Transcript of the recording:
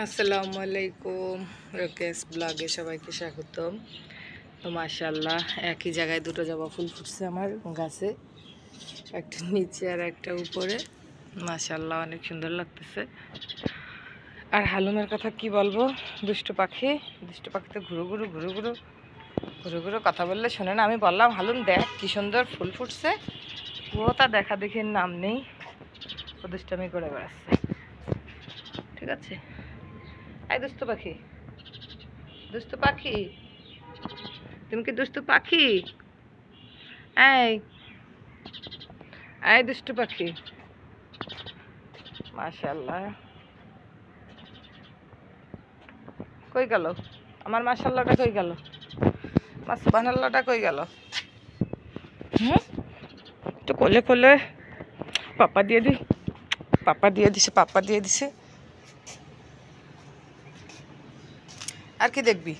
আসসালামু আলাইকুম। রোকেশ ব্লগে সবাইকে স্বাগতম। তো মাশাআল্লাহ একই জায়গায় দুটো জবা ফুল ফুটছে আমার গাছে, একটা নিচে আর একটা উপরে। মাশাআল্লাহ অনেক সুন্দর লাগতেছে। আর হালুমের কথা কি বলবো, দুষ্টু পাখি তো ঘুরু ঘুরু ঘুরু ঘুরু ঘুরু ঘুরু কথা বললে শোনে না। আমি বললাম হালুম দেখ কি সুন্দর ফুল ফুটছে, ও তা দেখা দেখির নাম নেই, ও দুষ্টামি করে বেড়াচ্ছে। ঠিক আছে, এই দুষ্টু পাখি, দুষ্টু পাখি, তুমি কি দুষ্টু পাখি? এই এই দুষ্টু পাখি। মাশাআল্লাহ কই গেল আমার মাশাআল্লাহটা, কই গেল আমার সুবহানাল্লাহটা, কই গেল? তো কোলে কোলে পাপা দিয়ে দি, পাপা দিয়ে দিছে, পাপা দিয়ে দিছে। আর কি দেখবি?